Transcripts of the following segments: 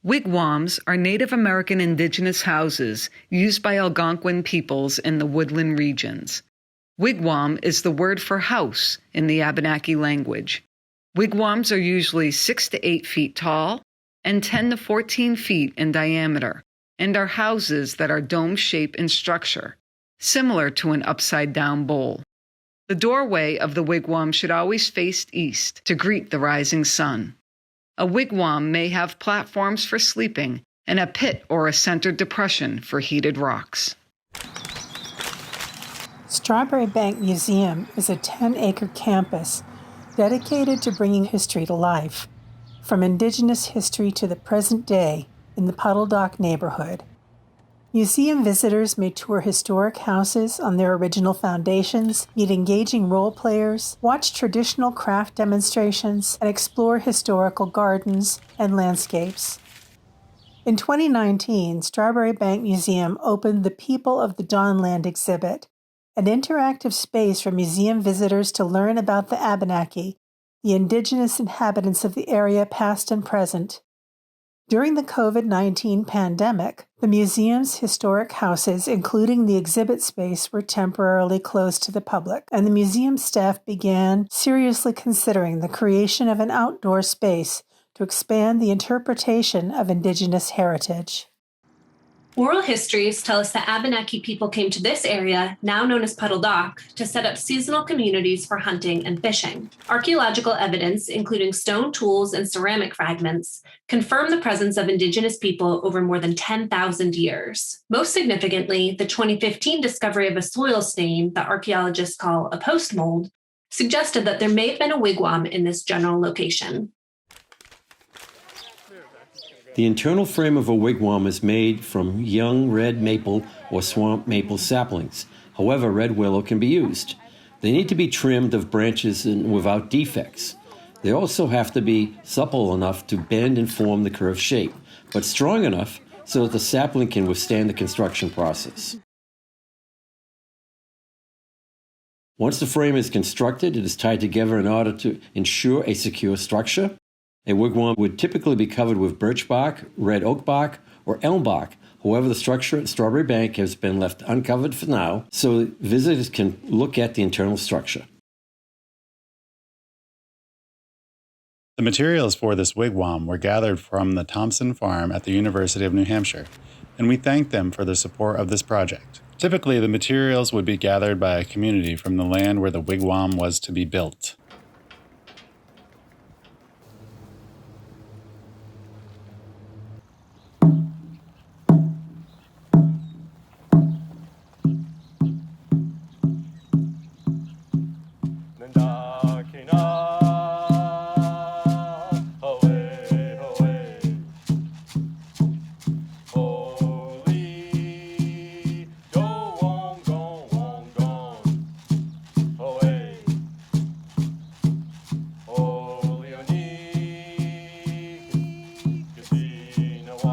Wigwams are Native American indigenous houses used by Algonquin peoples in the woodland regions. Wigwam is the word for house in the Abenaki language. Wigwams are usually 6 to 8 feet tall and 10 to 14 feet in diameter, and are houses that are dome-shaped in structure, similar to an upside-down bowl. The doorway of the wigwam should always face east to greet the rising sun. A wigwam may have platforms for sleeping and a pit or a centered depression for heated rocks. Strawberry Bank Museum is a 10-acre campus dedicated to bringing history to life, from indigenous history to the present day in the Puddle Dock neighborhood. Museum visitors may tour historic houses on their original foundations, meet engaging role players, watch traditional craft demonstrations, and explore historical gardens and landscapes. In 2019, Strawberry Bank Museum opened the People of the Dawnland exhibit, an interactive space for museum visitors to learn about the Abenaki, the indigenous inhabitants of the area past and present. During the COVID-19 pandemic, the museum's historic houses, including the exhibit space, were temporarily closed to the public, and the museum staff began seriously considering the creation of an outdoor space to expand the interpretation of indigenous heritage. Oral histories tell us that Abenaki people came to this area, now known as Puddle Dock, to set up seasonal communities for hunting and fishing. Archeological evidence, including stone tools and ceramic fragments, confirm the presence of indigenous people over more than 10,000 years. Most significantly, the 2015 discovery of a soil stain that archaeologists call a post mold suggested that there may have been a wigwam in this general location. The internal frame of a wigwam is made from young red maple or swamp maple saplings. However, red willow can be used. They need to be trimmed of branches and without defects. They also have to be supple enough to bend and form the curved shape, but strong enough so that the sapling can withstand the construction process. Once the frame is constructed, it is tied together in order to ensure a secure structure. A wigwam would typically be covered with birch bark, red oak bark, or elm bark. However, the structure at Strawberry Bank has been left uncovered for now, so visitors can look at the internal structure. The materials for this wigwam were gathered from the Thompson Farm at the University of New Hampshire, and we thank them for their support of this project. Typically, the materials would be gathered by a community from the land where the wigwam was to be built.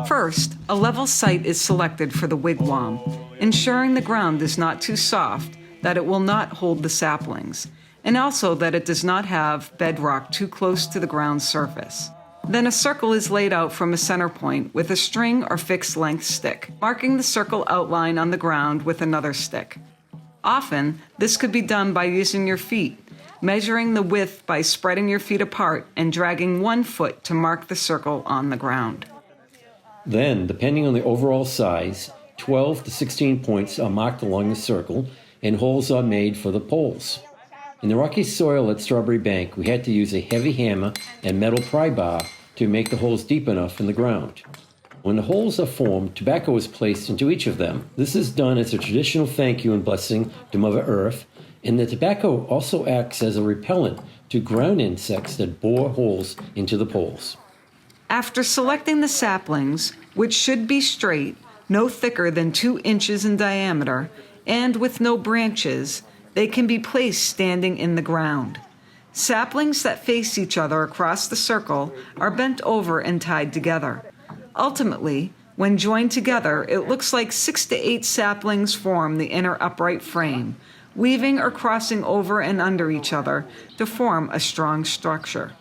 First, a level site is selected for the wigwam, ensuring the ground is not too soft, that it will not hold the saplings, and also that it does not have bedrock too close to the ground surface. Then a circle is laid out from a center point with a string or fixed length stick, marking the circle outline on the ground with another stick. Often, this could be done by using your feet, measuring the width by spreading your feet apart and dragging 1 foot to mark the circle on the ground. Then, depending on the overall size, 12 to 16 points are marked along the circle, and holes are made for the poles. In the rocky soil at Strawberry Bank, we had to use a heavy hammer and metal pry bar to make the holes deep enough in the ground. When the holes are formed, tobacco is placed into each of them. This is done as a traditional thank you and blessing to Mother Earth, and the tobacco also acts as a repellent to ground insects that bore holes into the poles. After selecting the saplings, which should be straight, no thicker than 2 inches in diameter, and with no branches, they can be placed standing in the ground. Saplings that face each other across the circle are bent over and tied together. Ultimately, when joined together, it looks like 6 to 8 saplings form the inner upright frame, weaving or crossing over and under each other to form a strong structure.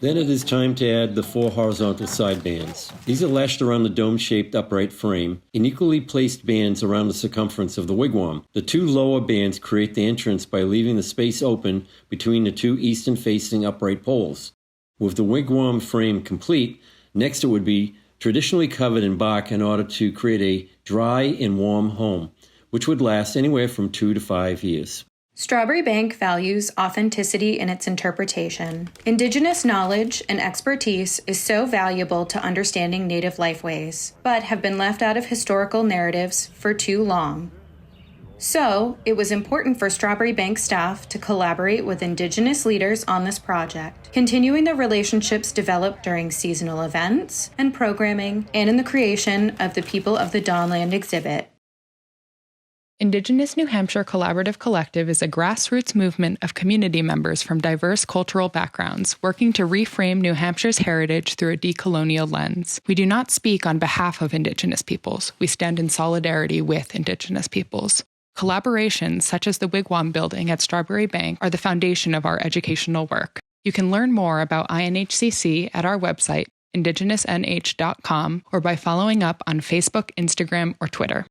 Then it is time to add the 4 horizontal side bands. These are lashed around the dome-shaped upright frame in equally placed bands around the circumference of the wigwam. The 2 lower bands create the entrance by leaving the space open between the 2 eastern-facing upright poles. With the wigwam frame complete, next it would be traditionally covered in bark in order to create a dry and warm home, which would last anywhere from 2 to 5 years. Strawberry Bank values authenticity in its interpretation. Indigenous knowledge and expertise is so valuable to understanding Native lifeways, but have been left out of historical narratives for too long. So, it was important for Strawberry Bank staff to collaborate with Indigenous leaders on this project, continuing the relationships developed during seasonal events and programming, and in the creation of the People of the Dawnland exhibit. Indigenous New Hampshire Collaborative Collective is a grassroots movement of community members from diverse cultural backgrounds working to reframe New Hampshire's heritage through a decolonial lens. We do not speak on behalf of Indigenous peoples. We stand in solidarity with Indigenous peoples. Collaborations such as the Wigwam building at Strawberry Bank are the foundation of our educational work. You can learn more about INHCC at our website, indigenousnh.com, or by following up on Facebook, Instagram, or Twitter.